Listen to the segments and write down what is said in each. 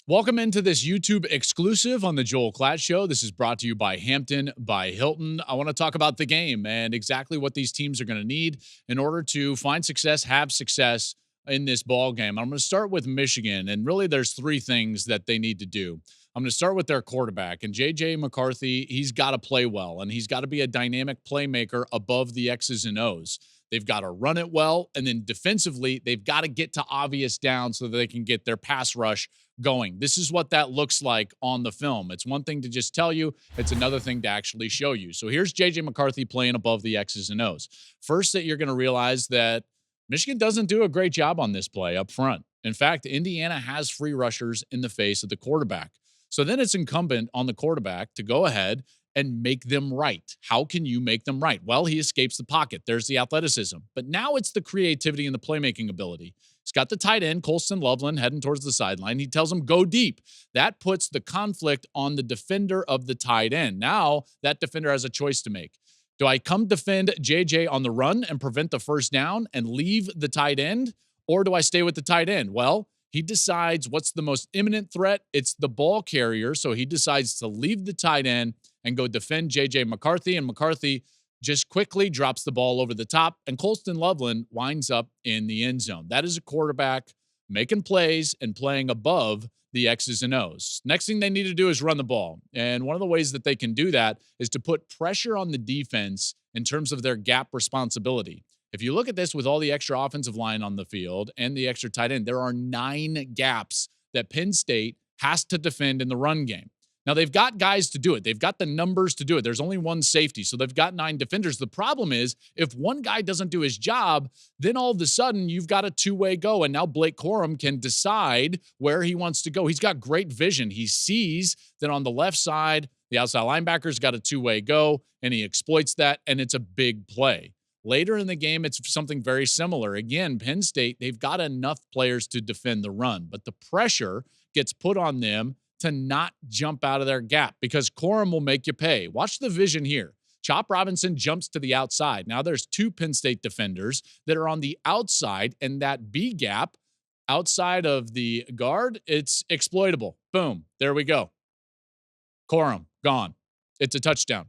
Welcome into this YouTube exclusive on the Joel Klatt Show. This is brought to you by Hampton by Hilton. I want to talk about the game and exactly what these teams are going to need in order to find success, have success in this ball game. I'm going to start with Michigan, and really there's three things that they need to do. I'm going to start with their quarterback, and J.J. McCarthy, he's got to play well, and he's got to be a dynamic playmaker above the X's and O's. They've got to run it well, and then defensively, they've got to get to obvious down so that they can get their pass rush going. This is what that looks like on the film. It's one thing to just tell you, it's another thing to actually show you. So here's J.J. McCarthy playing above the X's and O's. First, that you're going to realize that Michigan doesn't do a great job on this play up front. In fact, Indiana has free rushers in the face of the quarterback. So then it's incumbent on the quarterback to go ahead and make them right. How can you make them right? Well, he escapes the pocket. There's the athleticism. But now it's the creativity and the playmaking ability. He's got the tight end, Colston Loveland, heading towards the sideline. He tells him, go deep. That puts the conflict on the defender of the tight end. Now that defender has a choice to make. Do I come defend JJ on the run and prevent the first down and leave the tight end? Or do I stay with the tight end? Well, he decides what's the most imminent threat. It's the ball carrier. So he decides to leave the tight end and go defend J.J. McCarthy. And McCarthy just quickly drops the ball over the top. And Colston Loveland winds up in the end zone. That is a quarterback making plays and playing above the X's and O's. Next thing they need to do is run the ball. And one of the ways that they can do that is to put pressure on the defense in terms of their gap responsibility. If you look at this with all the extra offensive line on the field and the extra tight end, there are 9 gaps that Penn State has to defend in the run game. Now, they've got guys to do it. They've got the numbers to do it. There's only one safety, so they've got 9 defenders. The problem is if one guy doesn't do his job, then all of a sudden you've got a two-way go, and now Blake Corum can decide where he wants to go. He's got great vision. He sees that on the left side, the outside linebacker's got a two-way go, and he exploits that, and it's a big play. Later in the game, it's something very similar. Again, Penn State, they've got enough players to defend the run, but the pressure gets put on them to not jump out of their gap because Corum will make you pay. Watch the vision here. Chop Robinson jumps to the outside. Now there's 2 Penn State defenders that are on the outside, and that B gap outside of the guard, it's exploitable. Boom. There we go. Corum, gone. It's a touchdown.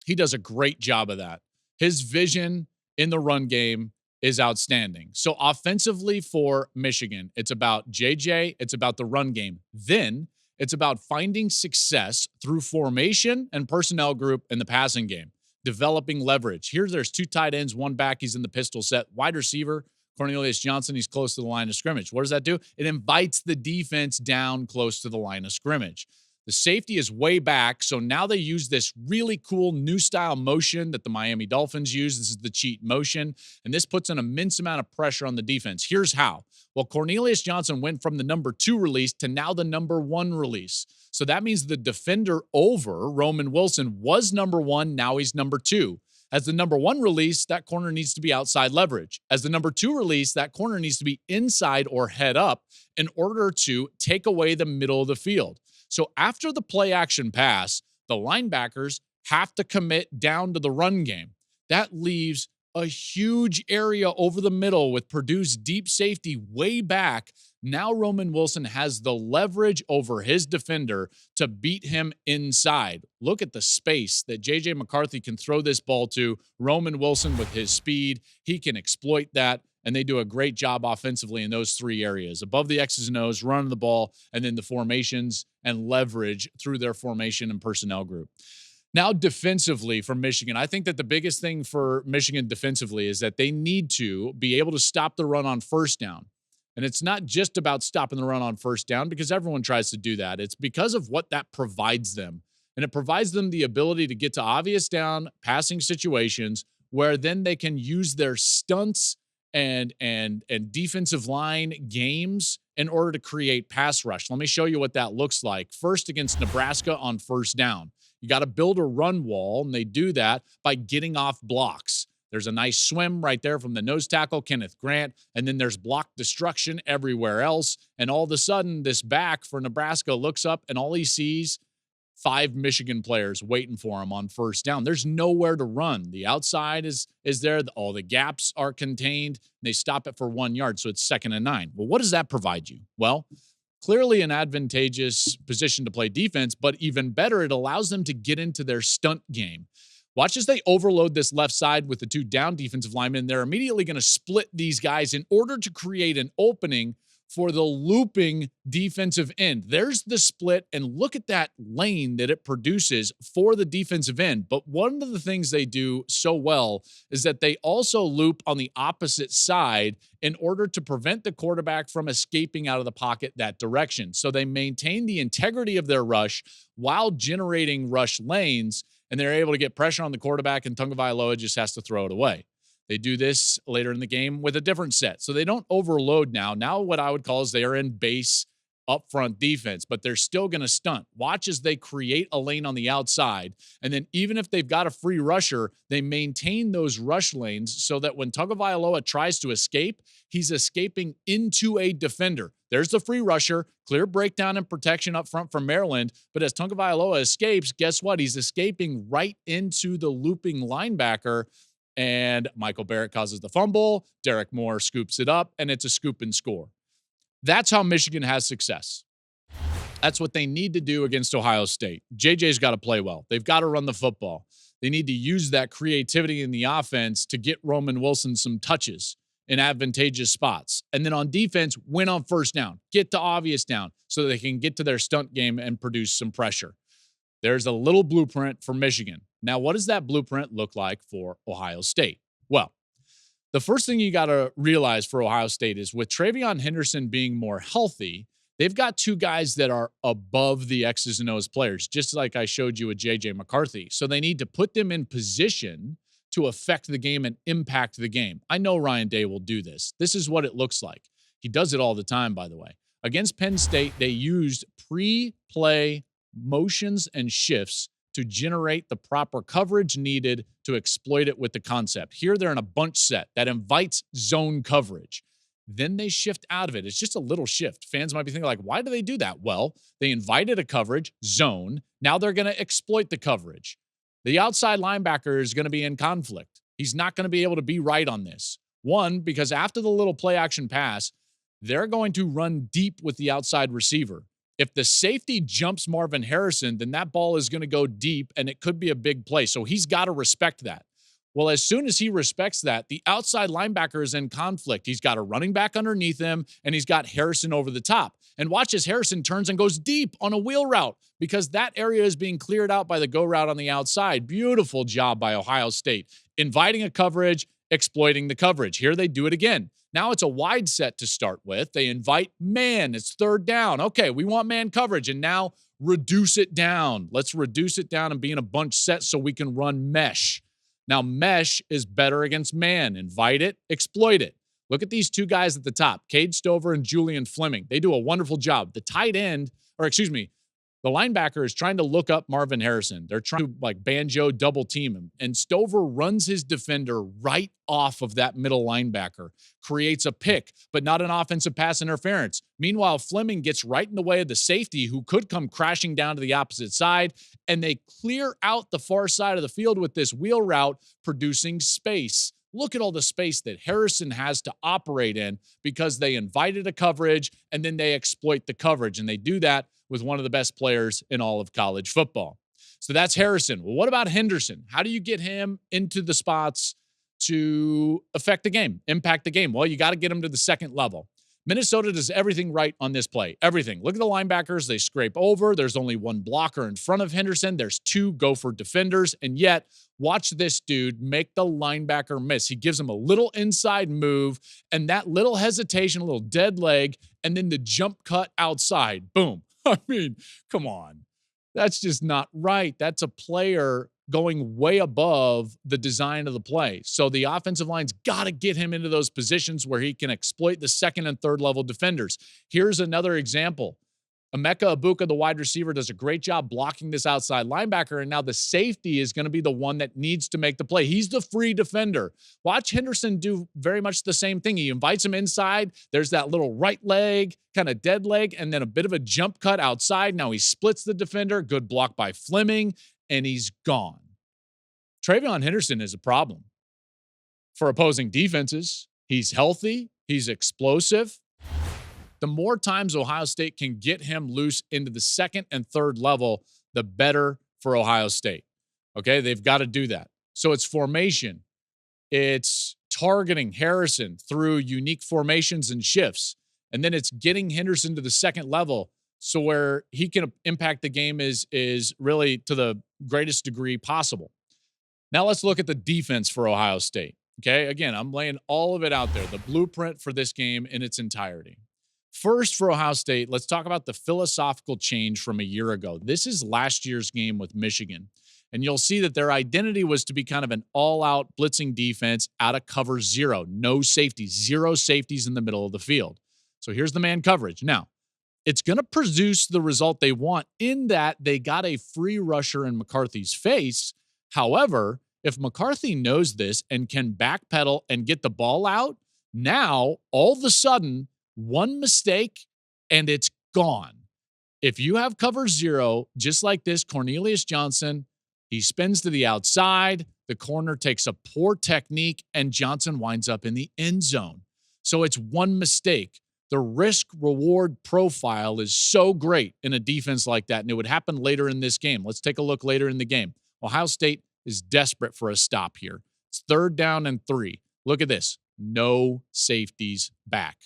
He does a great job of that. His vision in the run game is outstanding. So offensively for Michigan, it's about JJ, it's about the run game. Then it's about finding success through formation and personnel group in the passing game, developing leverage. There's 2 tight ends, 1 back, he's in the pistol set. Wide receiver, Cornelius Johnson, he's close to the line of scrimmage. What does that do? It invites the defense down close to the line of scrimmage. The safety is way back, so now they use this really cool new style motion that the Miami Dolphins use. This is the cheat motion, and this puts an immense amount of pressure on the defense. Here's how. Well, Cornelius Johnson went from the number 2 release to now the number 1 release. So that means the defender over Roman Wilson was number 1, now he's number 2. As the number 1 release, that corner needs to be outside leverage. As the number 2 release, that corner needs to be inside or head up in order to take away the middle of the field. So after the play action pass, the linebackers have to commit down to the run game. That leaves a huge area over the middle with Purdue's deep safety way back. Now Roman Wilson has the leverage over his defender to beat him inside. Look at the space that J.J. McCarthy can throw this ball to. Roman Wilson with his speed, he can exploit that. And they do a great job offensively in those 3 areas. Above the X's and O's, running the ball, and then the formations and leverage through their formation and personnel group. Now defensively for Michigan, I think that the biggest thing for Michigan defensively is that they need to be able to stop the run on first down. And it's not just about stopping the run on first down because everyone tries to do that. It's because of what that provides them. And it provides them the ability to get to obvious down passing situations where then they can use their stunts and defensive line games in order to create pass rush. Let me show you what that looks like. First, against Nebraska on first down. You got to build a run wall, and they do that by getting off blocks. There's a nice swim right there from the nose tackle, Kenneth Grant, and then there's block destruction everywhere else. And all of a sudden, this back for Nebraska looks up, and all he sees 5 Michigan players waiting for him on first down. There's nowhere to run. The outside is there. All the gaps are contained. They stop it for 1 yard, so it's 2nd and 9. Well, what does that provide you? Well, Clearly an advantageous position to play defense, but even better, it allows them to get into their stunt game. Watch as they overload this left side with the two down defensive linemen. They're immediately going to split these guys in order to create an opening for the looping defensive end. There's the split, and look at that lane that it produces for the defensive end. But one of the things they do so well is that they also loop on the opposite side in order to prevent the quarterback from escaping out of the pocket that direction. So they maintain the integrity of their rush while generating rush lanes, and they're able to get pressure on the quarterback, and Tagovailoa just has to throw it away. They do this later in the game with a different set. So they don't overload now. Now what I would call is they are in base upfront defense, but they're still going to stunt. Watch as they create a lane on the outside. And then even if they've got a free rusher, they maintain those rush lanes so that when Tagovailoa tries to escape, he's escaping into a defender. There's the free rusher, clear breakdown and protection up front from Maryland. But as Tagovailoa escapes, guess what? He's escaping right into the looping linebacker. And Michael Barrett causes the fumble. Derek Moore scoops it up, and it's a scoop and score. That's how Michigan has success. That's what they need to do against Ohio State. JJ's got to play well. They've got to run the football. They need to use that creativity in the offense to get Roman Wilson some touches in advantageous spots. And then on defense, win on first down. Get to obvious down so they can get to their stunt game and produce some pressure. There's a little blueprint for Michigan. Now, what does that blueprint look like for Ohio State? Well, the first thing you got to realize for Ohio State is with Travion Henderson being more healthy, they've got two guys that are above the X's and O's players, just like I showed you with J.J. McCarthy. So they need to put them in position to affect the game and impact the game. I know Ryan Day will do this. This is what it looks like. He does it all the time, by the way. Against Penn State, they used pre-play motions and shifts to generate the proper coverage needed to exploit it with the concept. Here they're in a bunch set that invites zone coverage. Then they shift out of it. It's just a little shift. Fans might be thinking like, why do they do that? Well, they invited a coverage zone. Now they're going to exploit the coverage. The outside linebacker is going to be in conflict. He's not going to be able to be right on this. One, because after the little play action pass, they're going to run deep with the outside receiver. If the safety jumps Marvin Harrison, then that ball is going to go deep and it could be a big play. So he's got to respect that. Well, as soon as he respects that, the outside linebacker is in conflict. He's got a running back underneath him and he's got Harrison over the top. And watch as Harrison turns and goes deep on a wheel route because that area is being cleared out by the go route on the outside. Beautiful job by Ohio State. Inviting a coverage, exploiting the coverage. Here they do it again. Now it's a wide set to start with. They invite man. It's third down. Okay, we want man coverage. And now reduce it down. Let's reduce it down and be in a bunch set so we can run mesh. Now mesh is better against man. Invite it, exploit it. Look at these two guys at the top, Cade Stover and Julian Fleming. They do a wonderful job. The tight end, the linebacker is trying to look up Marvin Harrison. They're trying to like banjo double team him. And Stover runs his defender right off of that middle linebacker, creates a pick, but not an offensive pass interference. Meanwhile, Fleming gets right in the way of the safety who could come crashing down to the opposite side. And they clear out the far side of the field with this wheel route, producing space. Look at all the space that Harrison has to operate in because they invited a coverage and then they exploit the coverage. And they do that with one of the best players in all of college football. So that's Harrison. Well, what about Henderson? How do you get him into the spots to affect the game, impact the game? Well, you got to get him to the second level. Minnesota does everything right on this play. Everything. Look at the linebackers. They scrape over. There's only one blocker in front of Henderson. There's two Gopher defenders. And yet, watch this dude make the linebacker miss. He gives him a little inside move and that little hesitation, a little dead leg, and then the jump cut outside. Boom. I mean, come on. That's just not right. That's a player going way above the design of the play. So the offensive line's got to get him into those positions where he can exploit the second and third level defenders. Here's another example. Emeka Ibuka, the wide receiver, does a great job blocking this outside linebacker, and now the safety is going to be the one that needs to make the play. He's the free defender. Watch Henderson do very much the same thing. He invites him inside. There's that little right leg, kind of dead leg, and then a bit of a jump cut outside. Now he splits the defender. Good block by Fleming, and he's gone. Travion Henderson is a problem for opposing defenses. He's healthy. He's explosive. The more times Ohio State can get him loose into the second and third level, the better for Ohio State. Okay, they've got to do that. So it's formation. It's targeting Harrison through unique formations and shifts. And then it's getting Henderson to the second level so where he can impact the game is really to the greatest degree possible. Now let's look at the defense for Ohio State. Okay, again, I'm laying all of it out there, the blueprint for this game in its entirety. First, for Ohio State, let's talk about the philosophical change from a year ago. This is last year's game with Michigan. And you'll see that their identity was to be kind of an all-out blitzing defense out of cover zero. No safeties, zero safeties in the middle of the field. So here's the man coverage. Now, it's going to produce the result they want in that they got a free rusher in McCarthy's face. However, if McCarthy knows this and can backpedal and get the ball out, now all of a sudden, one mistake and it's gone. If you have cover zero, just like this, Cornelius Johnson, he spins to the outside, the corner takes a poor technique, and Johnson winds up in the end zone. So it's one mistake. The risk-reward profile is so great in a defense like that, and it would happen later in this game. Let's take a look later in the game. Ohio State is desperate for a stop here. It's 3rd down and 3. Look at this. No safeties back.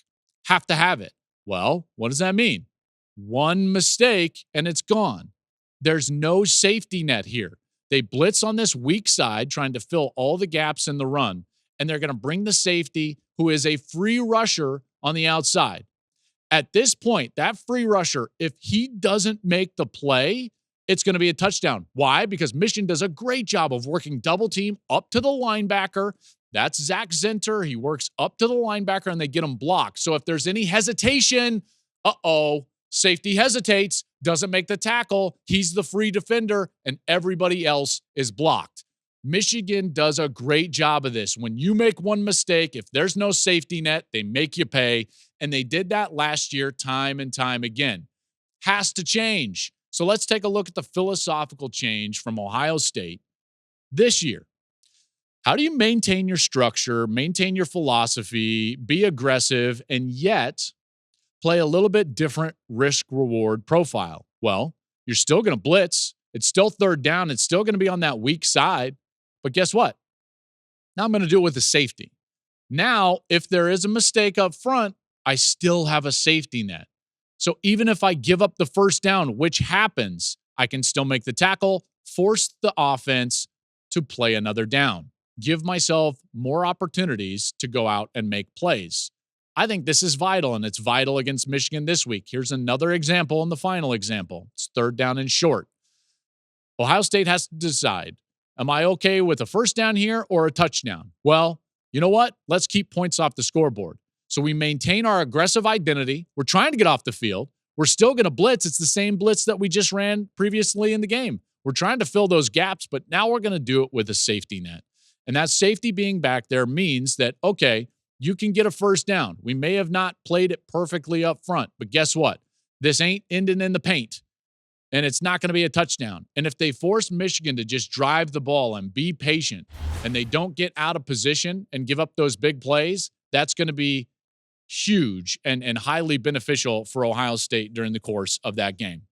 Have to have it. Well, what does that mean? One mistake, and it's gone. There's no safety net here. They blitz on this weak side, trying to fill all the gaps in the run, and they're going to bring the safety, who is a free rusher, on the outside. At this point, that free rusher, if he doesn't make the play, it's going to be a touchdown. Why? Because Michigan does a great job of working double team up to the linebacker. That's Zach Zinter. He works up to the linebacker, and they get him blocked. So if there's any hesitation, safety hesitates, doesn't make the tackle. He's the free defender, and everybody else is blocked. Michigan does a great job of this. When you make one mistake, if there's no safety net, they make you pay. And they did that last year time and time again. Has to change. So let's take a look at the philosophical change from Ohio State this year. How do you maintain your structure, maintain your philosophy, be aggressive, and yet play a little bit different risk-reward profile? Well, you're still going to blitz. It's still 3rd down. It's still going to be on that weak side. But guess what? Now I'm going to do it with a safety. Now, if there is a mistake up front, I still have a safety net. So even if I give up the 1st down, which happens, I can still make the tackle, force the offense to play another down, give myself more opportunities to go out and make plays. I think this is vital, and it's vital against Michigan this week. Here's another example and the final example. It's 3rd down and short. Ohio State has to decide, am I okay with a 1st down here or a touchdown? Well, you know what? Let's keep points off the scoreboard. So we maintain our aggressive identity. We're trying to get off the field. We're still going to blitz. It's the same blitz that we just ran previously in the game. We're trying to fill those gaps, but now we're going to do it with a safety net. And that safety being back there means that, okay, you can get a 1st down. We may have not played it perfectly up front, but guess what? This ain't ending in the paint, and it's not going to be a touchdown. And if they force Michigan to just drive the ball and be patient, and they don't get out of position and give up those big plays, that's going to be huge and highly beneficial for Ohio State during the course of that game.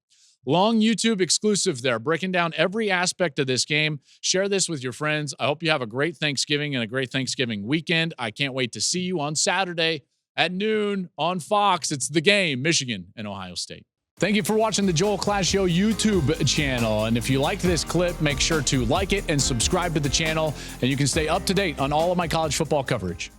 Long YouTube exclusive there, breaking down every aspect of this game. Share this with your friends. I hope you have a great Thanksgiving and a great Thanksgiving weekend. I can't wait to see you on Saturday at noon on Fox. It's the game, Michigan and Ohio State. Thank you for watching the Joel Klatt Show YouTube channel. And if you liked this clip, make sure to like it and subscribe to the channel, and you can stay up to date on all of my college football coverage.